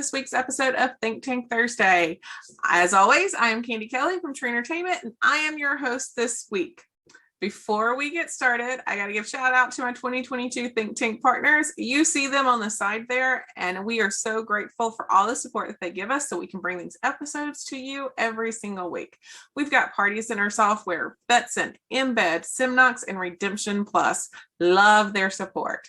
this week's episode of ThinkTank Thursday. As always, I am Candy Kelly from TrainerTainment, and I am your host this week. Before we get started, I got to give a shout out to my 2022 Think Tank partners. You see them on the side there, and we are so grateful for all the support that they give us so we can bring these episodes to you every single week. We've got Party Center Software, Betson, Embed, Simnox, and Redemption Plus. Love their support.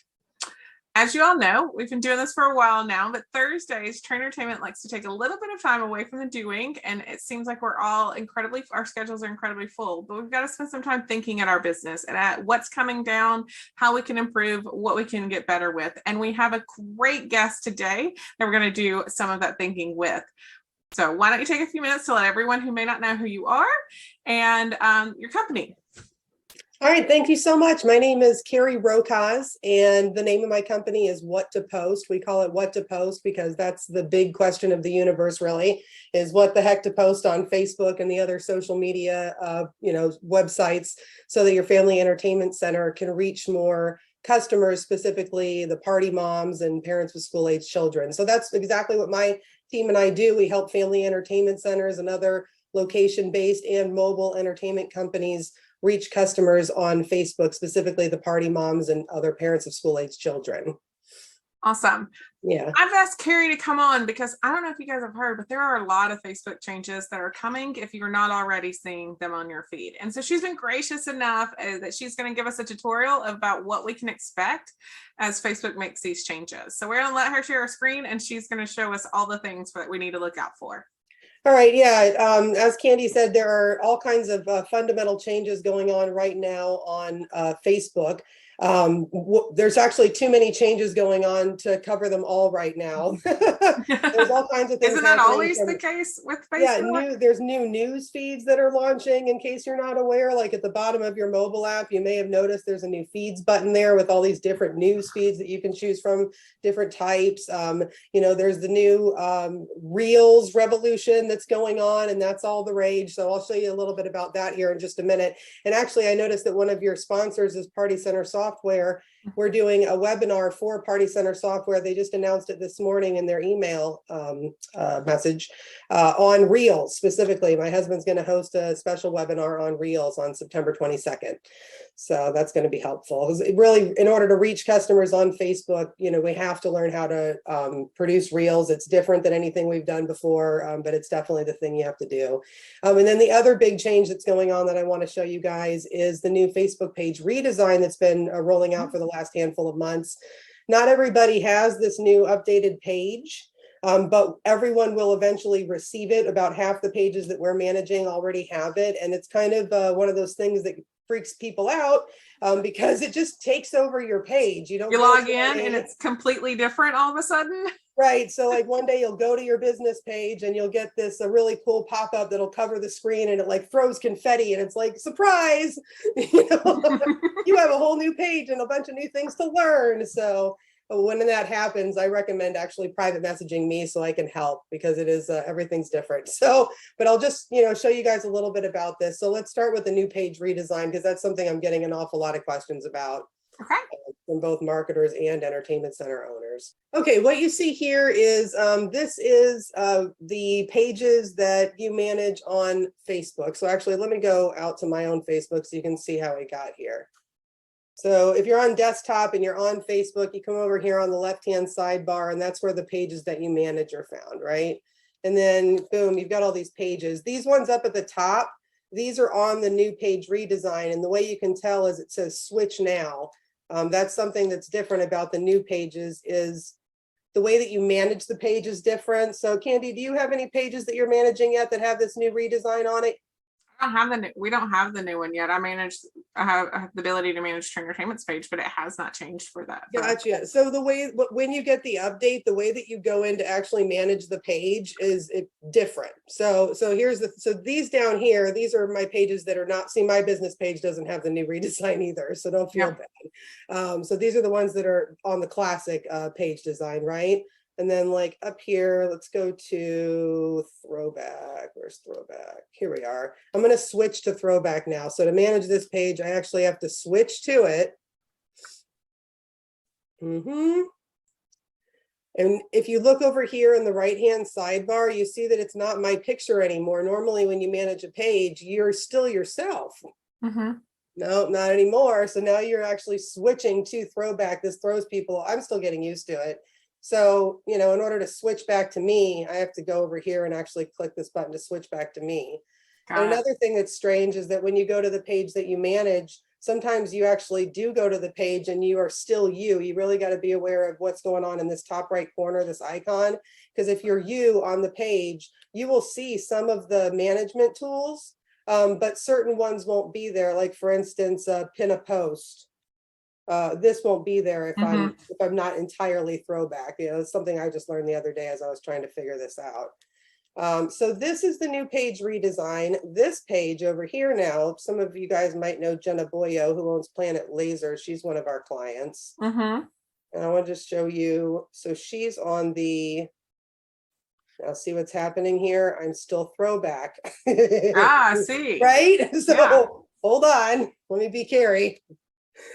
As you all know, we've been doing this for a while now, but Thursdays, TrainerTainment likes to take a little bit of time away from the doing, and it seems like our schedules are incredibly full, but we've got to spend some time thinking at our business and at what's coming down, how we can improve, what we can get better with. And we have a great guest today that we're going to do some of that thinking with. So why don't you take a few minutes to let everyone who may not know who you are and your company. All right, thank you so much. My name is Carrie Rokosz, and the name of my company is What to Post. We call it What to Post because that's the big question of the universe, really, is what the heck to post on Facebook and the other social media, websites, so that your family entertainment center can reach more customers, specifically the party moms and parents with school-age children. So that's exactly what my team and I do. We help family entertainment centers and other location-based and mobile entertainment companies reach customers on Facebook, specifically the party moms and other parents of school-age children. Awesome. Yeah. I've asked Carrie to come on because I don't know if you guys have heard, but there are a lot of Facebook changes that are coming if you're not already seeing them on your feed. And so she's been gracious enough that she's going to give us a tutorial about what we can expect as Facebook makes these changes. So we're going to let her share her screen, and she's going to show us all the things that we need to look out for. All right, yeah, as Candy said, there are all kinds of fundamental changes going on right now on Facebook. There's actually too many changes going on to cover them all right now. There's all kinds of things. Isn't that always the case with Facebook? Yeah, there's new news feeds that are launching, in case you're not aware. Like at the bottom of your mobile app, you may have noticed there's a new feeds button there with all these different news feeds that you can choose from, different types. There's the new Reels revolution that's going on, and that's all the rage. So I'll show you a little bit about that here in just a minute. And actually, I noticed that one of your sponsors is Party Center Software. We're doing a webinar for Party Center Software. They just announced it this morning in their email message on Reels specifically. My husband's going to host a special webinar on Reels on September 22nd. So that's going to be helpful. Really, in order to reach customers on Facebook, we have to learn how to produce Reels. It's different than anything we've done before, but it's definitely the thing you have to do. And then the other big change that's going on that I want to show you guys is the new Facebook page redesign that's been rolling out for the last handful of months. Not everybody has this new updated page, but everyone will eventually receive it. About half the pages that we're managing already have it. And it's kind of one of those things that freaks people out because it just takes over your page. You log in and it's completely different all of a sudden. Right. So like one day you'll go to your business page and you'll get this a really cool pop-up that'll cover the screen, and it like throws confetti, and it's like, surprise, you have a whole new page and a bunch of new things to learn. So when that happens, I recommend actually private messaging me so I can help, because it is everything's different. So, but I'll just, show you guys a little bit about this. So let's start with the new page redesign, because that's something I'm getting an awful lot of questions about. Okay. From both marketers and entertainment center owners. Okay, what you see here is this is the pages that you manage on Facebook. So actually, let me go out to my own Facebook so you can see how I got here. So if you're on desktop and you're on Facebook, you come over here on the left-hand sidebar, and that's where the pages that you manage are found, right? And then boom, you've got all these pages. These ones up at the top, these are on the new page redesign. And the way you can tell is it says switch now. That's something that's different about the new pages, is the way that you manage the page is different. So Candy, do you have any pages that you're managing yet that have this new redesign on it? We don't have the new one yet. I have the ability to manage TrainerTainment's page, but it has not changed for that. Gotcha. So when you get the update, the way that you go in to actually manage the page is different. So these down here, these are my pages that are not, see, my business page doesn't have the new redesign either, so don't feel bad. So these are the ones that are on the classic page design, right? And then like up here, let's go to throwback. Where's throwback? Here we are. I'm going to switch to throwback now. So to manage this page, I actually have to switch to it. And if you look over here in the right-hand sidebar, you see that it's not my picture anymore. Normally, when you manage a page, you're still yourself. Mm-hmm. No, not anymore. So now you're actually switching to throwback. This throws people. I'm still getting used to it. So, in order to switch back to me, I have to go over here and actually click this button to switch back to me. And another thing that's strange is that when you go to the page that you manage, sometimes you actually do go to the page and you are still you. You really got to be aware of what's going on in this top right corner, this icon, because if you're you on the page, you will see some of the management tools, but certain ones won't be there. Like for instance, pin a post. This won't be there if I'm not entirely throwback. It's something I just learned the other day as I was trying to figure this out. So this is the new page redesign. This page over here now, some of you guys might know Jenna Boyo, who owns Planet Laser. She's one of our clients. And I want to just show you. So she's on the, now see what's happening here. I'm still throwback. See. Right? So hold on. Let me be Carrie.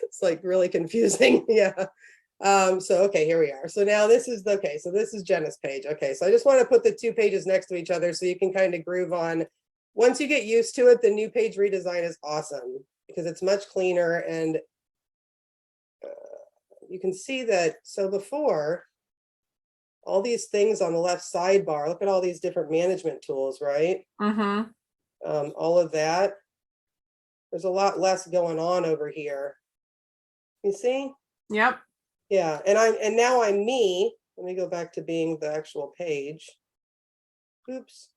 It's like really confusing. So okay, here we are. So now this is so this is Jenna's page. Okay, so I just want to put the two pages next to each other so you can kind of groove on. Once you get used to it, the new page redesign is awesome because it's much cleaner, and you can see that. So before, all these things on the left sidebar, look at all these different management tools, right? All of that. There's a lot less going on over here. You see? Yep. Yeah, and now I'm me. Let me go back to being the actual page. Oops.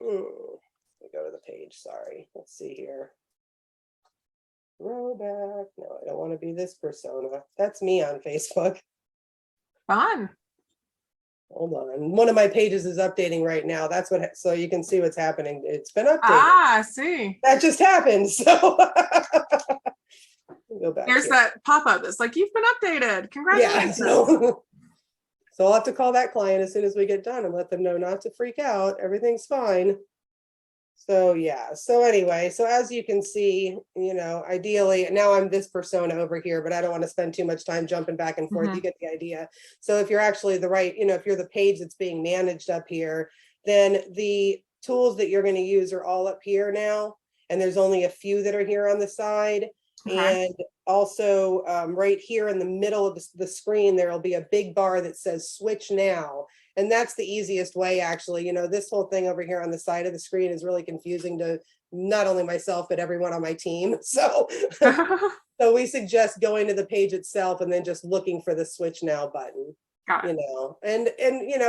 Let me go to the page. Sorry. Let's see here. Throwback. No, I don't want to be this persona. That's me on Facebook. Fun. Hold on. One of my pages is updating right now. That's what, so you can see what's happening. It's been updated. See. That just happened. So go back. Here's that pop-up. It's like, you've been updated. Congratulations. So I'll have to call that client as soon as we get done and let them know not to freak out. Everything's fine. So so anyway, so as you can see, ideally now I'm this persona over here, but I don't want to spend too much time jumping back and forth. You get the idea. So if you're actually the right, if you're the page that's being managed up here, then the tools that you're going to use are all up here now. And there's only a few that are here on the side. And also right here in the middle of the screen, there will be a big bar that says switch now. And that's the easiest way, actually. This whole thing over here on the side of the screen is really confusing to not only myself, but everyone on my team. So, so we suggest going to the page itself and then just looking for the switch now button. And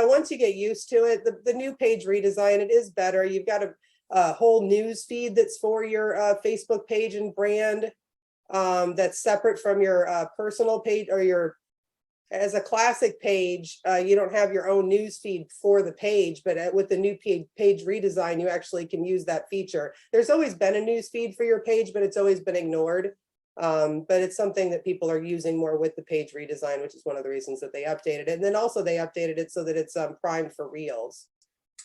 once you get used to it, the new page redesign, it is better. You've got a whole news feed that's for your Facebook page and brand. That's separate from your personal page or your, as a classic page, you don't have your own news feed for the page, but with the new page redesign, you actually can use that feature. There's always been a news feed for your page, but it's always been ignored. But it's something that people are using more with the page redesign, which is one of the reasons that they updated it. And then also they updated it so that it's primed for Reels.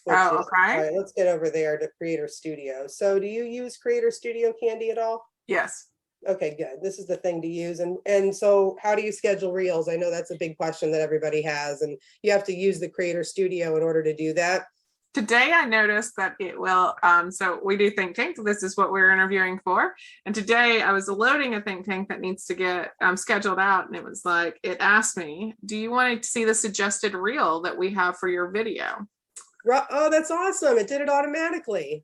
All right, let's get over there to Creator Studio. So do you use Creator Studio, Candy, at all? Yes. Okay, good. This is the thing to use. And so how do you schedule Reels? I know that's a big question that everybody has, and you have to use the Creator Studio in order to do that. Today I noticed that it will, so we do ThinkTank. This is what we're interviewing for. And today I was loading a ThinkTank that needs to get scheduled out. And it was like, it asked me, do you want to see the suggested reel that we have for your video? Oh, that's awesome. It did it automatically.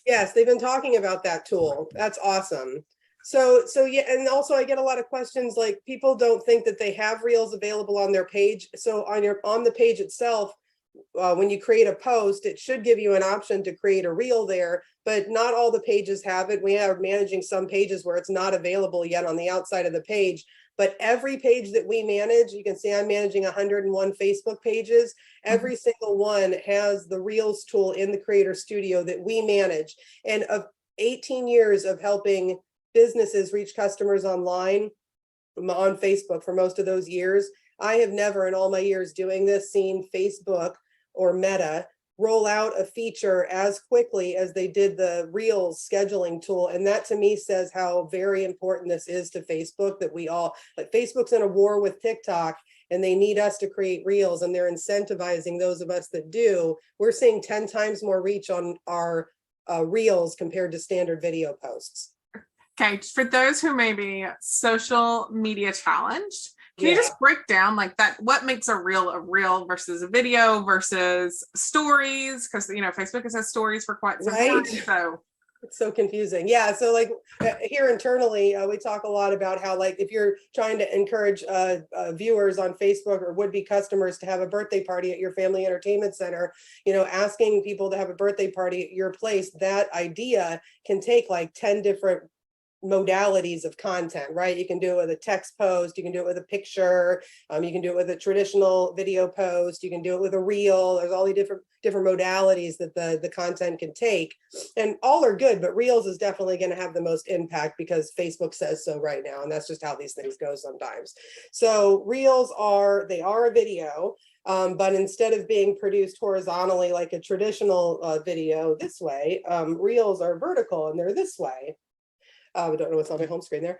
Yes, they've been talking about that tool. That's awesome. So yeah, and also I get a lot of questions like people don't think that they have Reels available on their page. So on the page itself, when you create a post, it should give you an option to create a reel there, but not all the pages have it. We are managing some pages where it's not available yet on the outside of the page, but every page that we manage, you can see I'm managing 101 Facebook pages. Every single one has the Reels tool in the Creator Studio that we manage. And of 18 years of helping businesses reach customers online on Facebook for most of those years, I have never in all my years doing this seen Facebook or Meta roll out a feature as quickly as they did the Reels scheduling tool. And that to me says how very important this is to Facebook, that we all, like, Facebook's in a war with TikTok and they need us to create Reels, and they're incentivizing those of us that do. We're seeing 10 times more reach on our Reels compared to standard video posts. Okay, for those who may be social media challenged, can you just break down like that? What makes a reel versus a video versus stories? Because, you know, Facebook has had stories for quite some time. So it's so confusing. Yeah. So like here internally, we talk a lot about how, like, if you're trying to encourage viewers on Facebook or would-be customers to have a birthday party at your family entertainment center, you know, asking people to have a birthday party at your place, that idea can take like 10 different modalities of content, right? You can do it with a text post, you can do it with a picture, you can do it with a traditional video post, you can do it with a reel. There's all the different modalities that the content can take, and all are good, but Reels is definitely going to have the most impact because Facebook says so right now, and that's just how these things go sometimes. So Reels are a video, but instead of being produced horizontally like a traditional video this way, Reels are vertical and they're this way. I don't know what's on my home screen there.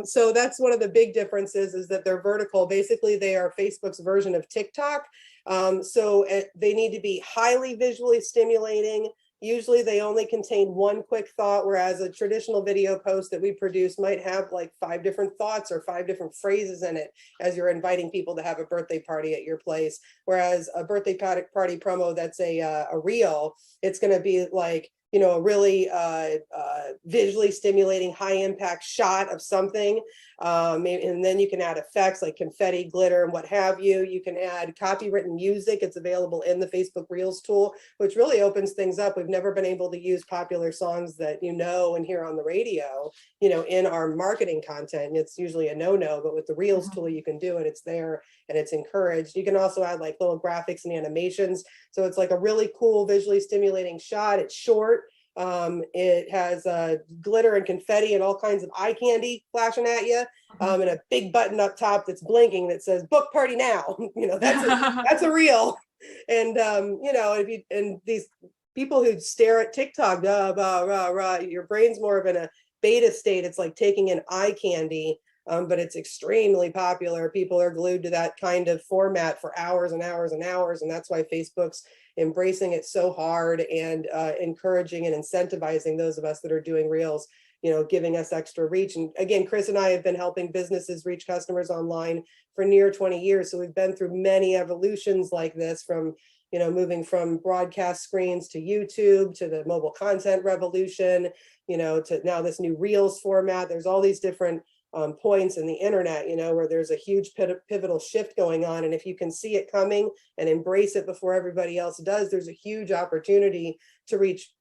So that's one of the big differences, is that they're vertical. Basically, they are Facebook's version of TikTok. So they need to be highly visually stimulating. Usually they only contain one quick thought, whereas a traditional video post that we produce might have like 5 different thoughts or 5 different phrases in it as you're inviting people to have a birthday party at your place. Whereas a birthday party promo that's a reel, it's going to be like, you know, a really visually stimulating, high impact shot of something. And then you can add effects like confetti, glitter, and what have you. You can add copywritten music. It's available in the Facebook Reels tool, which really opens things up. We've never been able to use popular songs that you know and hear on the radio, you know, in our marketing content. It's usually a no-no, but with the Reels tool, you can do it. It's there and it's encouraged. You can also add like little graphics and animations. So it's like a really cool, visually stimulating shot. It's short. It has glitter and confetti and all kinds of eye candy flashing at you, and a big button up top that's blinking that says "Book Party Now." You know, that's a reel. And you know, and these people who stare at TikTok, your brain's more of in a beta state. It's like taking in eye candy. But it's extremely popular. People are glued to that kind of format for hours and hours and hours. And that's why Facebook's embracing it so hard and encouraging and incentivizing those of us that are doing Reels, you know, giving us extra reach. And again, Chris and I have been helping businesses reach customers online for near 20 years. So we've been through many evolutions like this, from, you know, moving from broadcast screens to YouTube, to the mobile content revolution, you know, to now this new Reels format. There's all these different points in the internet, you know, where there's a huge pivotal shift going on. And if you can see it coming and embrace it before everybody else does, there's a huge opportunity to reach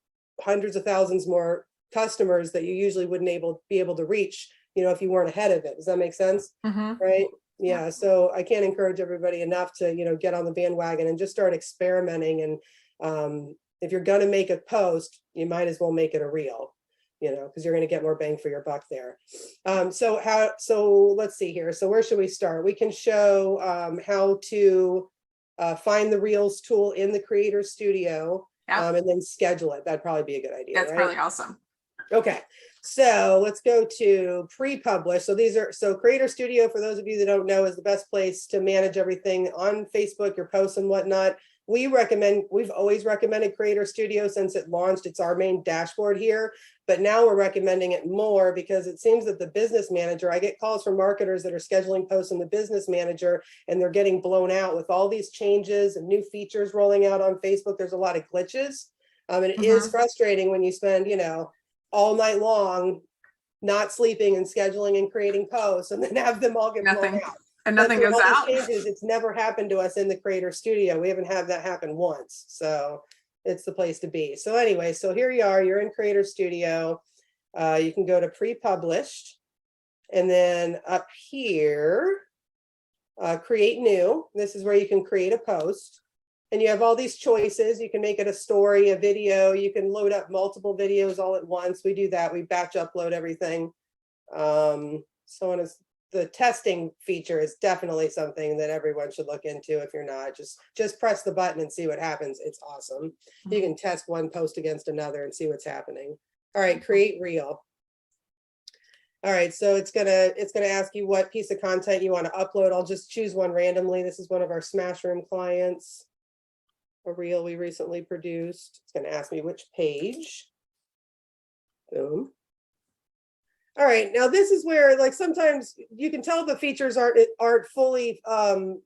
hundreds of thousands more customers that you usually wouldn't be able to reach, you know, if you weren't ahead of it. Does that make sense? Right? Yeah. So I can't encourage everybody enough to, you know, get on the bandwagon and just start experimenting. And if you're going to make a post, you might as well make it a reel, you know, because you're going to get more bang for your buck there. So let's see here. So where should we start? We can show how to find the Reels tool in the Creator Studio, and then schedule it. That'd probably be a good idea. That's really awesome. Okay, so let's go to pre-publish. So Creator Studio, for those of you that don't know, is the best place to manage everything on Facebook, your posts and whatnot. We've always recommended Creator Studio since it launched. It's our main dashboard here, but now we're recommending it more because it seems that the business manager, I get calls from marketers that are scheduling posts in the business manager, and they're getting blown out with all these changes and new features rolling out on Facebook. There's a lot of glitches. And it is frustrating when you spend, you know, all night long, not sleeping and scheduling and creating posts, and then have them all get blown out. And nothing goes out. Changes, it's never happened to us in the Creator Studio. We haven't had that happen once. So it's the place to be. So anyway, so here you are, you're in Creator Studio. You can go to pre-published, and then up here, create new. This is where you can create a post. And you have all these choices. You can make it a story, a video. You can load up multiple videos all at once. We do that. We batch upload everything. So on is the testing feature is definitely something that everyone should look into. If you're not, just press the button and see what happens. It's awesome. You can test one post against another and see what's happening. All right, create reel. All right, so it's gonna ask you what piece of content you want to upload. I'll just choose one randomly. This is one of our Smash Room clients, a reel we recently produced. It's gonna ask me which page. Boom. All right, now this is where, like, sometimes you can tell the features aren't fully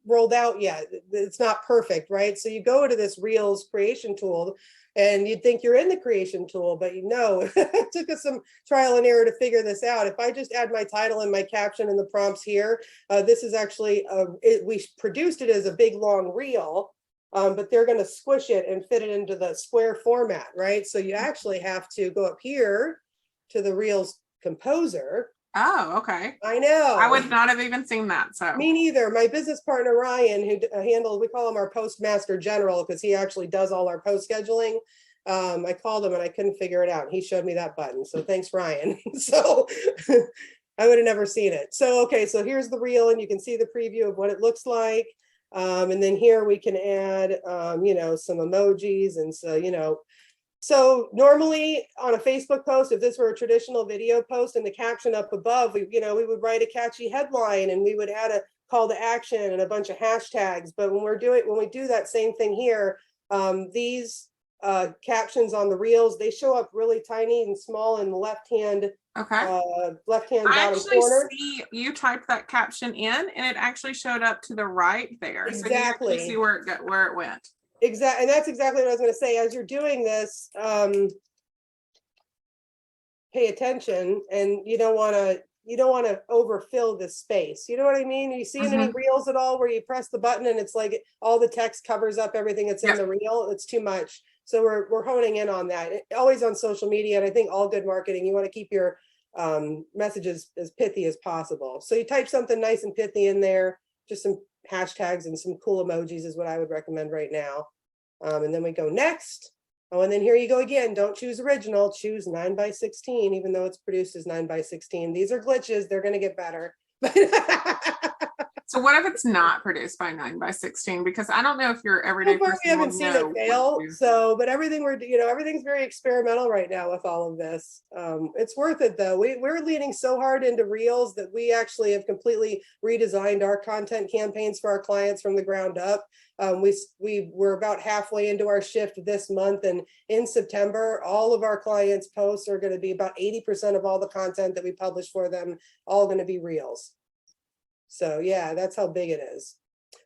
rolled out yet. It's not perfect, right? So you go to this Reels creation tool, and you'd think you're in the creation tool, but you know, it took us some trial and error to figure this out. If I just add my title and my caption and the prompts here, this is actually we produced it as a big long reel. But they're going to squish it and fit it into the square format, right? So you actually have to go up here to the Reels composer. Oh, okay. I know. I would not have even seen that. So me neither. My business partner, Ryan, who handles, we call him our postmaster general because he actually does all our post scheduling. I called him and I couldn't figure it out. He showed me that button. So thanks, Ryan. So I would have never seen it. So, okay, so here's the reel and you can see the preview of what it looks like. And then here we can add, you know, some emojis. And so, you know, so normally on a Facebook post, if this were a traditional video post and the caption up above, we would write a catchy headline and we would add a call to action and a bunch of hashtags. But when we do that same thing here, these captions on the reels, they show up really tiny and small in the left-hand bottom actually corner. See you typed that caption in and it actually showed up to the right there. Exactly. So you see where it went. Exactly, and that's exactly what I was going to say. As you're doing this, pay attention, and you don't want to overfill this space. You know what I mean? You see any reels at all where you press the button and it's like all the text covers up everything that's in the reel? It's too much. So we're honing in on that. Always on social media, and I think all good marketing, you want to keep your messages as pithy as possible. So you type something nice and pithy in there, just some hashtags and some cool emojis is what I would recommend right now. And then we go next. Oh, and then here you go again. Don't choose original, choose 9:16, even though it's produced as 9:16. These are glitches. They're going to get better. So what if it's not produced by 9:16? Because I don't know if your everyday person we haven't seen it fail. So, but everything everything's very experimental right now with all of this. It's worth it though. We're leaning so hard into Reels that we actually have completely redesigned our content campaigns for our clients from the ground up. We're about halfway into our shift this month, and in September, all of our clients' posts are going to be about 80% of all the content that we publish for them, all going to be Reels. So yeah, that's how big it is.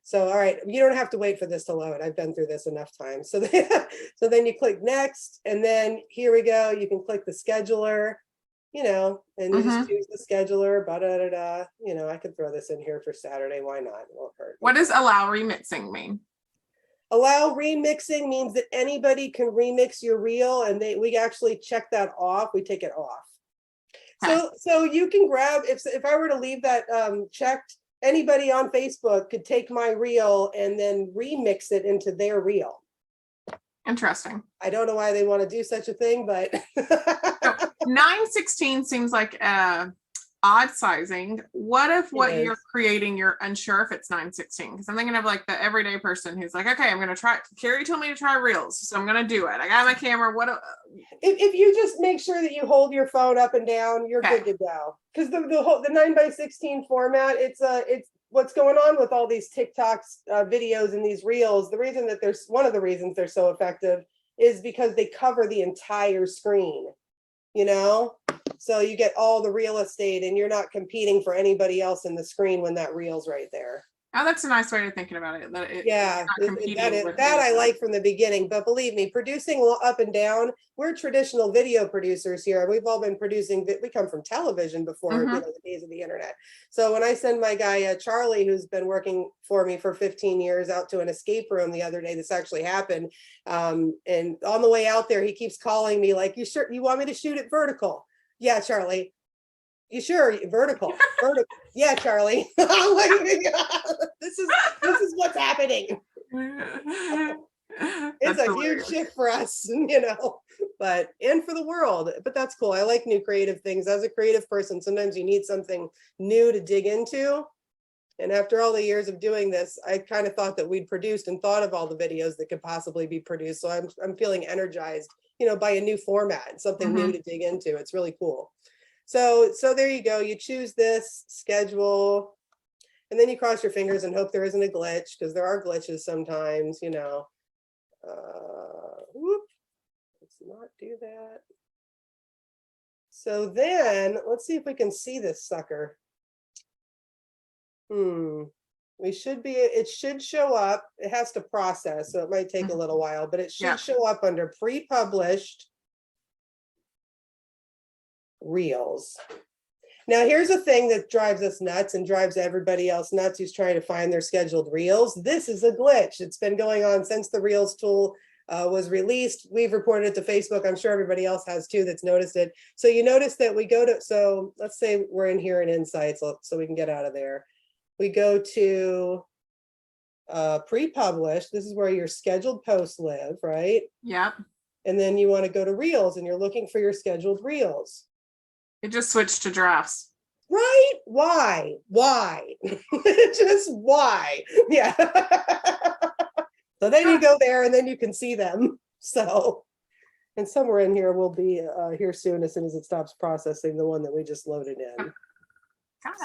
So, all right, you don't have to wait for this to load. I've been through this enough times. So then you click next, and then here we go. You can click the scheduler, and you just choose the scheduler, I could throw this in here for Saturday. Why not? It won't hurt. What does allow remixing mean? Allow remixing means that anybody can remix your reel, and we actually check that off. We take it off. So you can grab, if I were to leave that checked, anybody on Facebook could take my reel and then remix it into their reel. Interesting. I don't know why they want to do such a thing, but 9:16 seems like odd sizing. What if you're creating, you're unsure if it's 9:16? Because I'm thinking of like the everyday person who's like, okay, I'm going to try. Carrie told me to try Reels, so I'm going to do it. I got my camera. If you just make sure that you hold your phone up and down, you're good to go. Because the 9:16 format, it's what's going on with all these TikToks videos and these Reels. One of the reasons they're so effective is because they cover the entire screen. So you get all the real estate and you're not competing for anybody else in the screen when that reel's right there. Oh, that's a nice way of thinking about it. That I like from the beginning. But believe me, producing up and down, we're traditional video producers here. We've all been producing. We come from television before the days of the internet. So when I send my guy Charlie, who's been working for me for 15 years, out to an escape room the other day, this actually happened. And on the way out there, he keeps calling me like, "You sure you want me to shoot it vertical?" "Yeah, Charlie." "You sure? Vertical." "Yeah, Charlie." I'm like, this is what's happening. It's a huge shift for us, but and for the world. But that's cool. I like new creative things. As a creative person, sometimes you need something new to dig into. And after all the years of doing this, I kind of thought that we'd produced and thought of all the videos that could possibly be produced. So I'm feeling energized, by a new format, something new to dig into. It's really cool. So there you go. You choose this schedule, and then you cross your fingers and hope there isn't a glitch, because there are glitches sometimes, Whoop. Let's not do that. So then let's see if we can see this sucker. It should show up. It has to process, so it might take a little while, but it should show up under pre-published reels. Now, here's a thing that drives us nuts and drives everybody else nuts who's trying to find their scheduled reels. This is a glitch. It's been going on since the Reels tool was released. We've reported it to Facebook. I'm sure everybody else has too that's noticed it. So you notice that we go to, so let's say we're in here in Insights, so we can get out of there. We go to pre-published. This is where your scheduled posts live, right? Yep. And then you want to go to Reels, and you're looking for your scheduled Reels. It just switched to drafts. Right? Why? Just why? Yeah. So then you go there and then you can see them. So, and somewhere in here will be here soon as it stops processing the one that we just loaded in.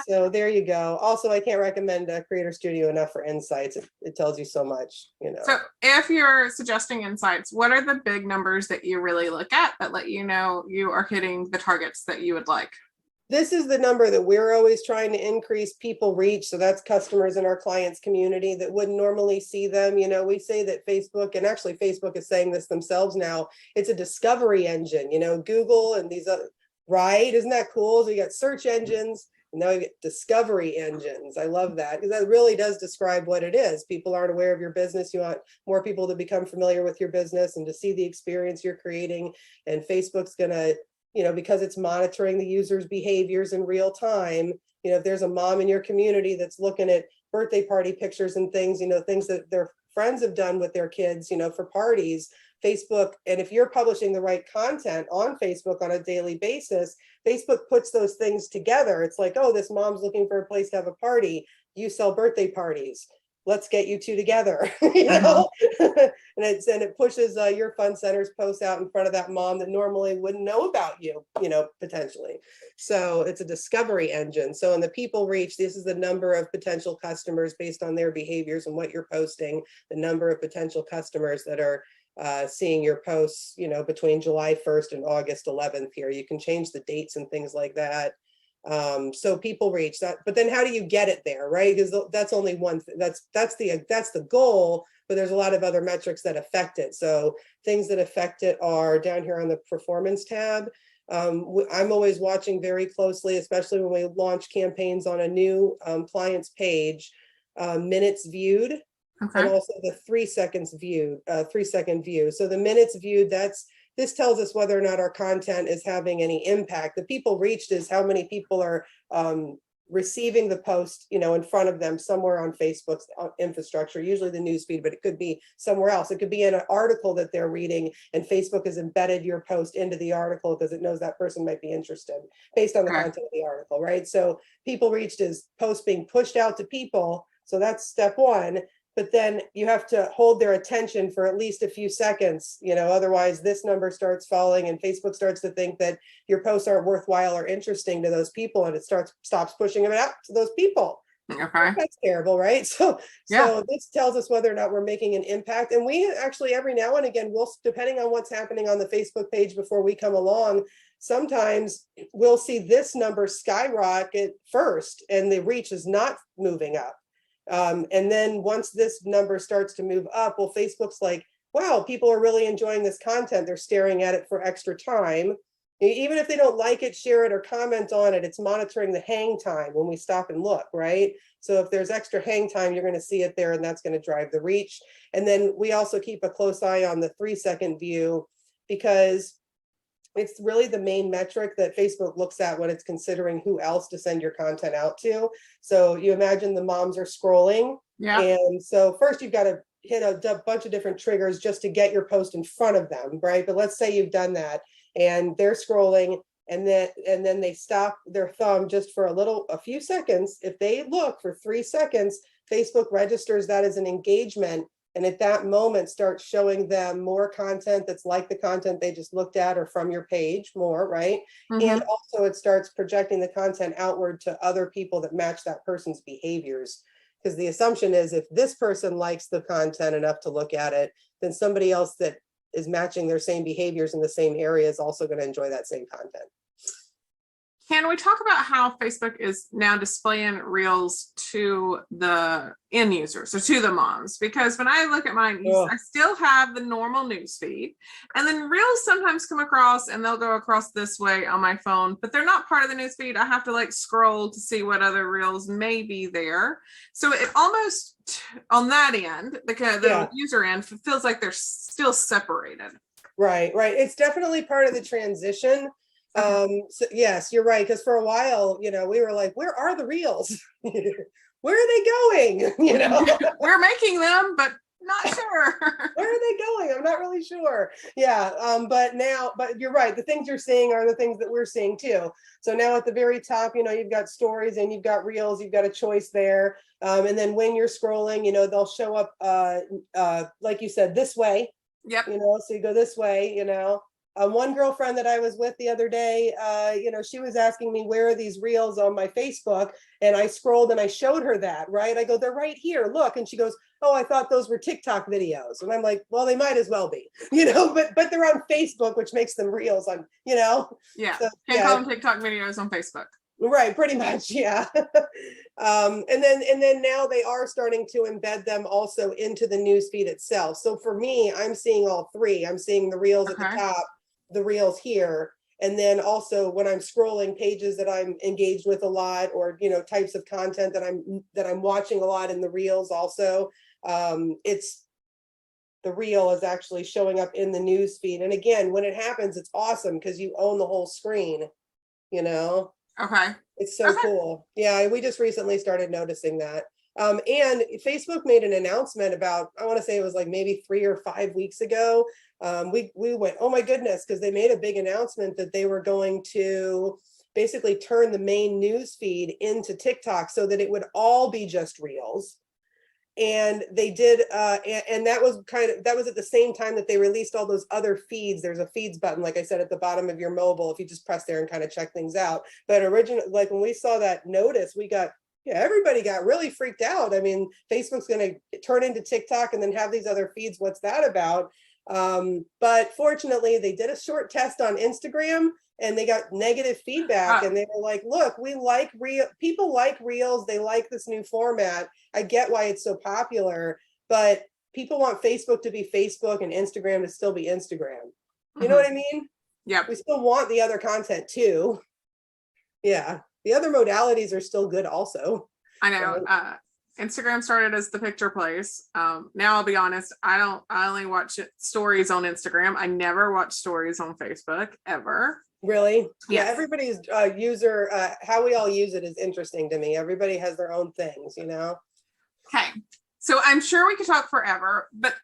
So there you go. Also, I can't recommend Creator Studio enough for Insights. It tells you so much, So if you're suggesting Insights, what are the big numbers that you really look at that let you know you are hitting the targets that you would like? This is the number that we're always trying to increase people reach. So that's customers in our clients community that wouldn't normally see them. We say that Facebook, and actually Facebook is saying this themselves now, it's a discovery engine, Google and these other, right? Isn't that cool? So you got search engines. And now we get discovery engines. I love that, because that really does describe what it is. People aren't aware of your business. You want more people to become familiar with your business and to see the experience you're creating. And Facebook's going to, because it's monitoring the user's behaviors in real time. If there's a mom in your community that's looking at birthday party pictures and things, things that their friends have done with their kids, for parties, Facebook, and if you're publishing the right content on Facebook on a daily basis, Facebook puts those things together. It's like, oh, this mom's looking for a place to have a party. You sell birthday parties. Let's get you two together, and it pushes your fun centers posts out in front of that mom that normally wouldn't know about you, potentially. So it's a discovery engine. So in the people reach, this is the number of potential customers based on their behaviors and what you're posting, the number of potential customers that are seeing your posts, between July 1st and August 11th here. You can change the dates and things like that. So people reach that, but then how do you get it there, right? Because that's only one thing. That's the goal, but there's a lot of other metrics that affect it. So things that affect it are down here on the performance tab. I'm always watching very closely, especially when we launch campaigns on a new client's page, minutes viewed. Okay. And also the 3 seconds viewed, 3-second view. So the minutes viewed, this tells us whether or not our content is having any impact. The people reached is how many people are receiving the post, in front of them somewhere on Facebook's infrastructure, usually the newsfeed, but it could be somewhere else. It could be in an article that they're reading, and Facebook has embedded your post into the article because it knows that person might be interested based on the content of the article, right? So people reached is posts being pushed out to people. So that's step one. But then you have to hold their attention for at least a few seconds, otherwise this number starts falling and Facebook starts to think that your posts aren't worthwhile or interesting to those people, and it stops pushing them out to those people. Okay. That's terrible, right? So this tells us whether or not we're making an impact. And we actually, every now and again, depending on what's happening on the Facebook page before we come along, sometimes we'll see this number skyrocket first and the reach is not moving up. And then once this number starts to move up, well, Facebook's like, wow, people are really enjoying this content. They're staring at it for extra time. Even if they don't like it, share it, or comment on it, it's monitoring the hang time when we stop and look, right? So if there's extra hang time, you're going to see it there, and that's going to drive the reach. And then we also keep a close eye on the 3-second view, because it's really the main metric that Facebook looks at when it's considering who else to send your content out to. So you imagine the moms are scrolling. Yeah. And so first you've got to hit a bunch of different triggers just to get your post in front of them, right? But let's say you've done that and they're scrolling, and then they stop their thumb just for a few seconds. If they look for 3 seconds, Facebook registers that as an engagement, and at that moment starts showing them more content that's like the content they just looked at or from your page more, right? And also it starts projecting the content outward to other people that match that person's behaviors. Because the assumption is if this person likes the content enough to look at it, then somebody else that is matching their same behaviors in the same area is also going to enjoy that same content. Can we talk about how Facebook is now displaying Reels to the end users, so to the moms? Because when I look at mine, I still have the normal news feed, and then Reels sometimes come across and they'll go across this way on my phone, but they're not part of the news feed. I have to like scroll to see what other Reels may be there. So it almost on that end, the user end, feels like they're still separated. Right. It's definitely part of the transition. So yes, you're right. Because for a while, we were like, where are the Reels? Where are they going? We're making them, but not sure. Where are they going? I'm not really sure. Yeah. But you're right. The things you're seeing are the things that we're seeing too. So now at the very top, you've got stories and you've got Reels, you've got a choice there. And then when you're scrolling, they'll show up, like you said, this way. Yep. So you go this way, one girlfriend that I was with the other day, she was asking me, where are these Reels on my Facebook? And I scrolled and I showed her that, right? I go, they're right here, look. And she goes, oh, I thought those were TikTok videos. And I'm like, well, they might as well be, but they're on Facebook, which makes them Reels on, Yeah. So, Can't call them TikTok videos on Facebook. Right, pretty much, yeah. And then now they are starting to embed them also into the newsfeed itself. So for me, I'm seeing all three. I'm seeing the Reels at the top, the Reels here, and then also when I'm scrolling pages that I'm engaged with a lot, or types of content that I'm watching a lot in the Reels also. It's the Reel is actually showing up in the newsfeed. And again, when it happens, it's awesome because you own the whole screen, Okay. It's so cool. Yeah, we just recently started noticing that. And Facebook made an announcement about, I want to say it was like maybe 3 or 5 weeks ago. We went, oh my goodness, because they made a big announcement that they were going to basically turn the main news feed into TikTok so that it would all be just Reels. And they did, and that was at the same time that they released all those other feeds. There's a feeds button, like I said, at the bottom of your mobile, if you just press there and kind of check things out. But like when we saw that notice, everybody got really freaked out. I mean, Facebook's going to turn into TikTok and then have these other feeds. What's that about? But fortunately, they did a short test on Instagram and they got negative feedback. And they were like, look, people like Reels. They like this new format. I get why it's so popular, but people want Facebook to be Facebook and Instagram to still be Instagram. You know what I mean? Yeah. We still want the other content too. Yeah. The other modalities are still good also. I know. Instagram started as the picture place. Now I'll be honest, I only watch stories on Instagram. I never watch stories on Facebook ever. Really? Yes. Yeah, everybody's user, how we all use it is interesting to me. Everybody has their own things, Okay. So I'm sure we could talk forever, but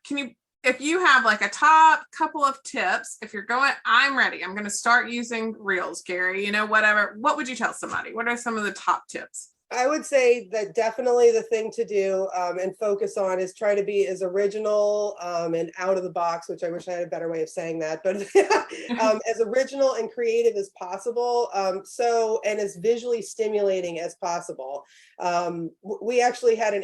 if you have like a top couple of tips, if you're going, I'm ready. I'm going to start using Reels, Carrie, whatever. What would you tell somebody? What are some of the top tips? I would say that definitely the thing to do and focus on is try to be as original and out of the box, which I wish I had a better way of saying that, but as original and creative as possible. And as visually stimulating as possible. We actually had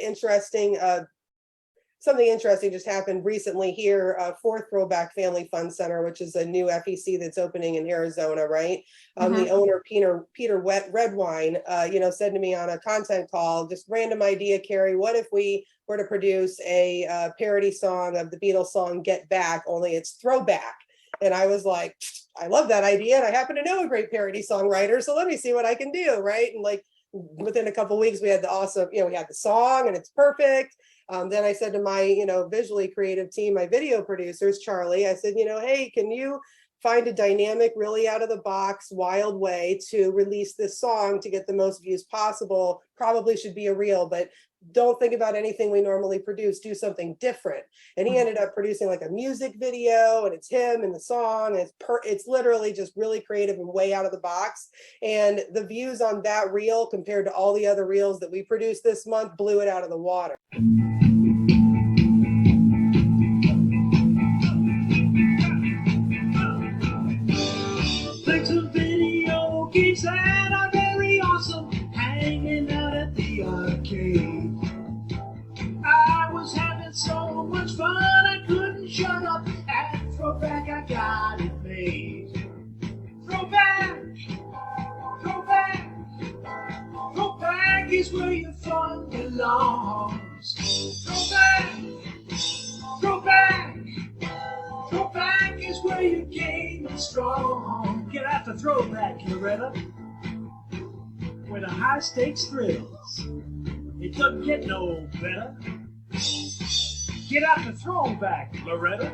something interesting just happened recently here, Fourth Throwback Family Fun Center, which is a new FEC that's opening in Arizona, right? The owner, Peter Redwine, said to me on a content call, just random idea, Carrie, what if we were to produce a parody song of the Beatles song Get Back, only it's throwback? And I was like, I love that idea. And I happen to know a great parody songwriter, so let me see what I can do, right? And like within a couple of weeks, we had the awesome, we had the song and it's perfect. Then I said to my, visually creative team, my video producers, Charlie, I said, hey, can you find a dynamic, really out of the box, wild way to release this song to get the most views possible? Probably should be a reel, but don't think about anything we normally produce, do something different. And he ended up producing like a music video, and it's him and the song, and it's literally just really creative and way out of the box. And the views on that reel compared to all the other reels that we produced this month blew it out of the water. Video games that are very awesome, hanging out at the arcade. I was having so much fun, I couldn't shut up. At Throwback, I got it made. Throwback, throwback, throwback is where your fun belongs. Throwback, throwback, throwback is where your game is strong. Get out the throwback, Loretta, where the high stakes thrills. It doesn't get no better. Get out the throwback, Loretta.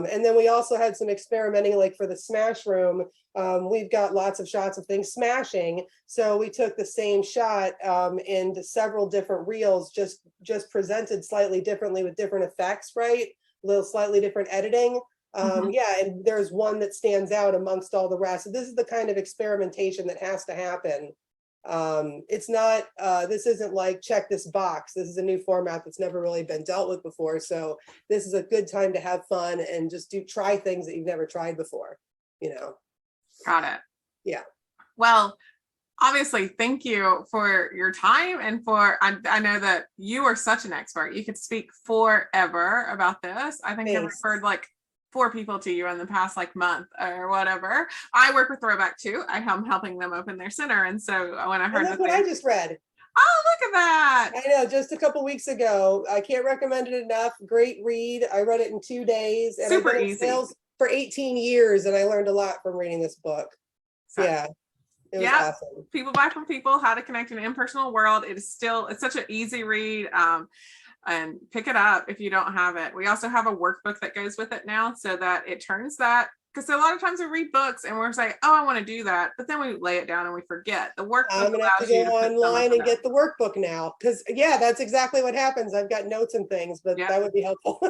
And then we also had some experimenting, like for the Smash Room. We've got lots of shots of things smashing. So we took the same shot into several different reels, just presented slightly differently with different effects, right? A little slightly different editing. Yeah, and there's one that stands out amongst all the rest. So this is the kind of experimentation that has to happen. It's not, this isn't like check this box. This is a new format that's never really been dealt with before. So this is a good time to have fun and just try things that you've never tried before, you know. Got it. Yeah. Well, obviously, thank you for your time and for, I know that you are such an expert. You could speak forever about this. I think I've referred like 4 people to you in the past like month or whatever. I work with Throwback too. I'm helping them open their center. And so when I heard that's what I just read. Oh, look at that. I know, just a couple weeks ago. I can't recommend it enough. Great read. I read it in 2 days. And super I've been in sales for 18 years, and I learned a lot from reading this book. So, yeah. It was awesome. People buy from people, how to connect in an impersonal world. It's such an easy read. And pick it up if you don't have it. We also have a workbook that goes with it now, so that it turns that, because a lot of times we read books and we're saying, oh, I want to do that, but then we lay it down and we forget. The workbook I'm gonna have to go online and get the workbook now, because yeah, that's exactly what happens. I've got notes and things, but that would be helpful.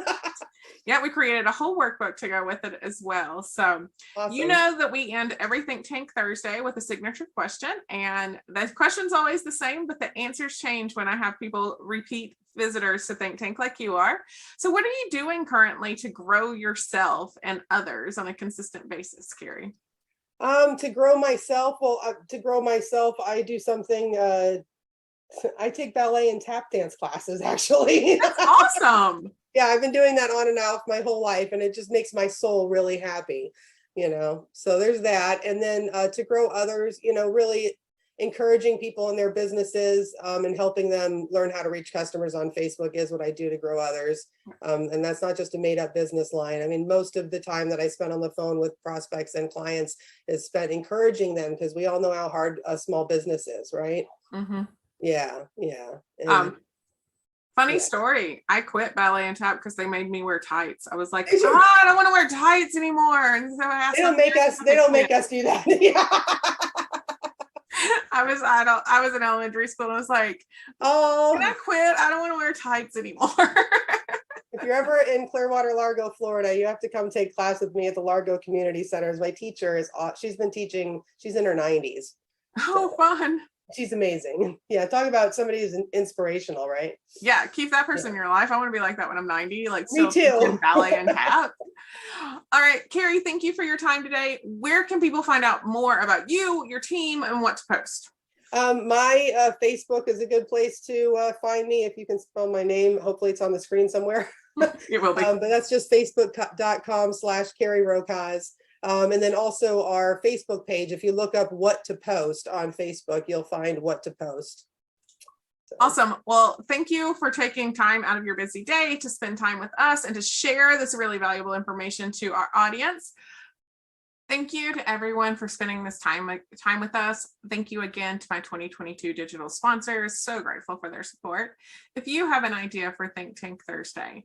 Yeah, we created a whole workbook to go with it as well. So awesome. You know that we end every Think Tank Thursday with a signature question, and the question's always the same, but the answers change when I have people repeat visitors to Think Tank like you are. So what are you doing currently to grow yourself and others on a consistent basis, Carrie? To grow myself, I do something, I take ballet and tap dance classes, actually. That's awesome. Yeah, I've been doing that on and off my whole life, and it just makes my soul really happy, you know. So there's that. And then to grow others, you know, really encouraging people in their businesses and helping them learn how to reach customers on Facebook is what I do to grow others. And that's not just a made up business line. I mean, most of the time that I spend on the phone with prospects and clients is spent encouraging them, because we all know how hard a small business is, right? Mm-hmm. Yeah. And, funny story. I quit ballet and tap because they made me wear tights. I was like, I don't want to wear tights anymore. And so I asked they don't make us do that. Yeah. I was in elementary school and I was like, oh, can I quit? I don't want to wear tights anymore. If you're ever in Clearwater, Largo, Florida, you have to come take class with me at the Largo Community Center. My teacher she's been teaching, she's in her 90s. Oh, so fun. She's amazing. Yeah, talk about somebody who's inspirational, right? Yeah, keep that person in your life. I want to be like that when I'm 90, like me too. Ballet and tap. All right, Carrie, thank you for your time today. Where can people find out more about you, your team, and what to post? My Facebook is a good place to find me. If you can spell my name, hopefully it's on the screen somewhere. It will be. But that's just facebook.com/Carrie Rokosz. And then also our Facebook page. If you look up what to post on Facebook, you'll find what to post. So. Awesome. Well, thank you for taking time out of your busy day to spend time with us and to share this really valuable information to our audience. Thank you to everyone for spending this time with us. Thank you again to my 2022 digital sponsors. So grateful for their support. If you have an idea for Think Tank Thursday,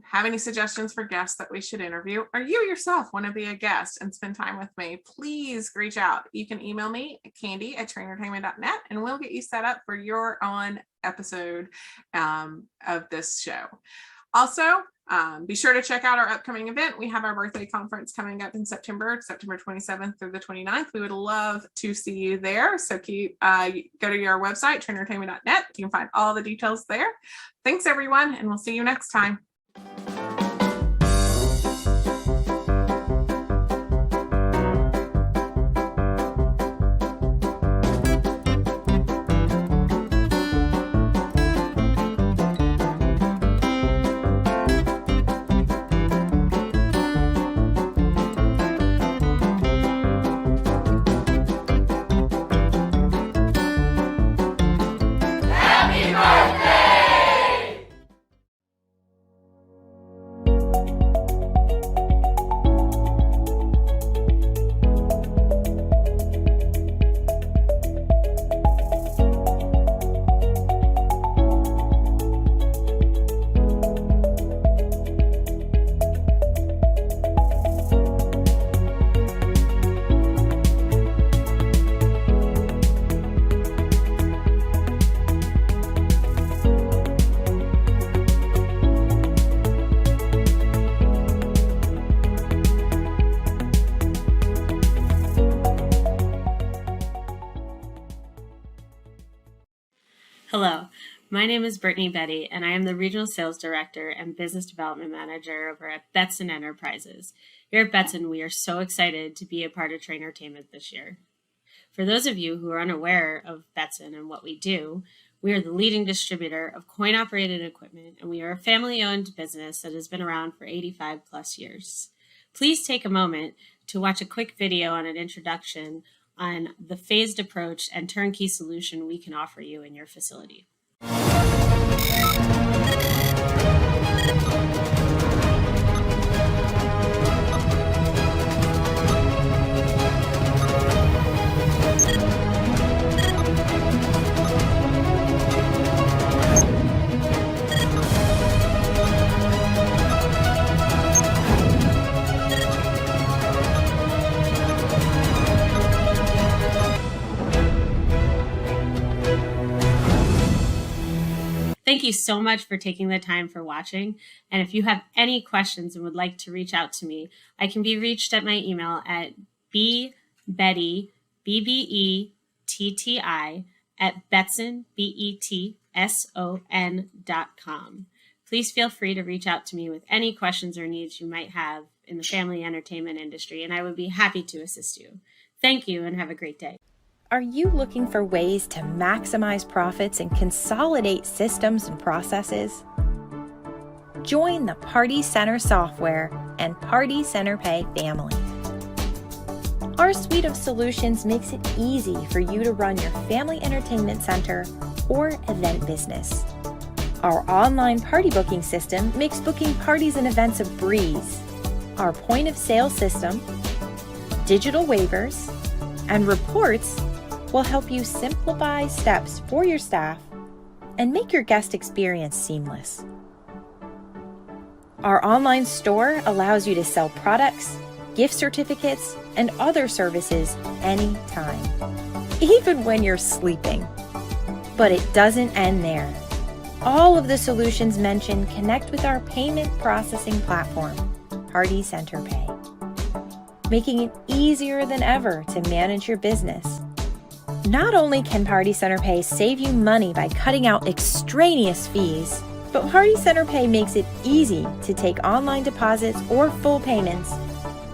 have any suggestions for guests that we should interview, or you yourself want to be a guest and spend time with me, please reach out. You can email me at candy@trainertainment.net and we'll get you set up for your own episode of this show. Also, be sure to check out our upcoming event. We have our birthday conference coming up in September 27th through the 29th. We would love to see you there. So go to your website, trainertainment.net. You can find all the details there. Thanks, everyone, and we'll see you next time. Hello, my name is Brittany Betty, and I am the Regional Sales Director and Business Development Manager over at Betson Enterprises. Here at Betson, we are so excited to be a part of TrainerTainment this year. For those of you who are unaware of Betson and what we do, we are the leading distributor of coin-operated equipment, and we are a family-owned business that has been around for 85 plus years. Please take a moment to watch a quick video on an introduction on the phased approach and turnkey solution we can offer you in your facility. Thank you so much for taking the time for watching. And if you have any questions and would like to reach out to me, I can be reached at my email at bbetty, BBETTI, at Betson, BETSON.com. Please feel free to reach out to me with any questions or needs you might have in the family entertainment industry, and I would be happy to assist you. Thank you and have a great day. Are you looking for ways to maximize profits and consolidate systems and processes? Join the Party Center Software and Party Center Pay family. Our suite of solutions makes it easy for you to run your family entertainment center or event business. Our online party booking system makes booking parties and events a breeze. Our point of sale system, digital waivers, and reports will help you simplify steps for your staff and make your guest experience seamless. Our online store allows you to sell products, gift certificates, and other services anytime, even when you're sleeping. But it doesn't end there. All of the solutions mentioned connect with our payment processing platform, Party Center Pay, making it easier than ever to manage your business. Not only can Party Center Pay save you money by cutting out extraneous fees, but Party Center Pay makes it easy to take online deposits or full payments,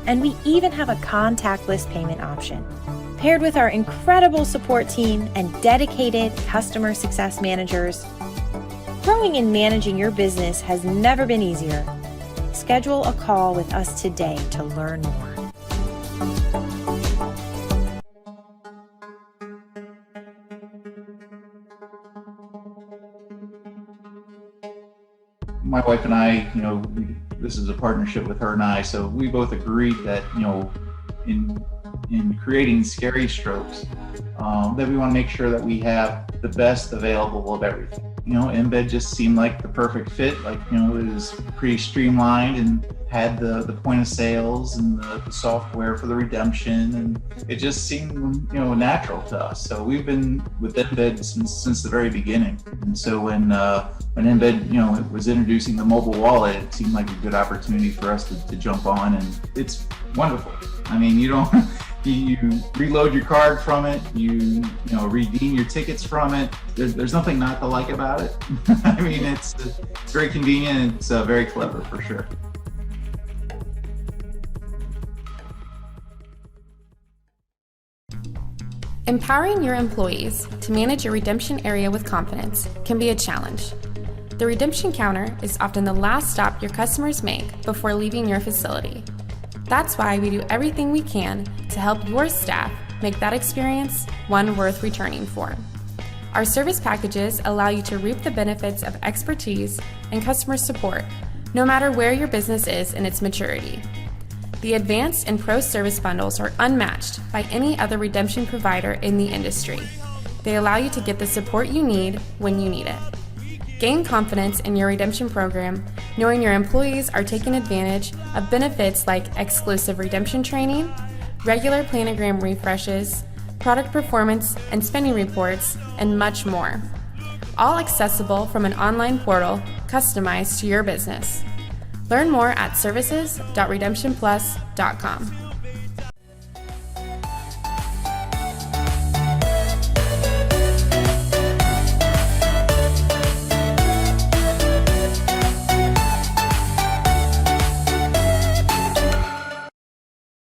and we even have a contactless payment option. Paired with our incredible support team and dedicated customer success managers, growing and managing your business has never been easier. Schedule a call with us today to learn more. My wife and I, this is a partnership with her and I, so we both agreed that, in creating scary strokes, that we want to make sure that we have the best available of everything. Embed just seemed like the perfect fit. Like, it was pretty streamlined and had the point of sales and the software for the redemption, and it just seemed, natural to us. So we've been with Embed since the very beginning. And so when Embed, it was introducing the mobile wallet, it seemed like a good opportunity for us to jump on, and it's wonderful. I mean, you reload your card from it, you redeem your tickets from it. There's nothing not to like about it. I mean, it's very convenient. It's very clever for sure. Empowering your employees to manage your redemption area with confidence can be a challenge. The redemption counter is often the last stop your customers make before leaving your facility. That's why we do everything we can to help your staff make that experience one worth returning for. Our service packages allow you to reap the benefits of expertise and customer support, no matter where your business is in its maturity. The Advanced and Pro Service Bundles are unmatched by any other redemption provider in the industry. They allow you to get the support you need when you need it. Gain confidence in your redemption program, knowing your employees are taking advantage of benefits like exclusive redemption training, regular planogram refreshes, product performance and spending reports, and much more. All accessible from an online portal customized to your business. Learn more at services.redemptionplus.com.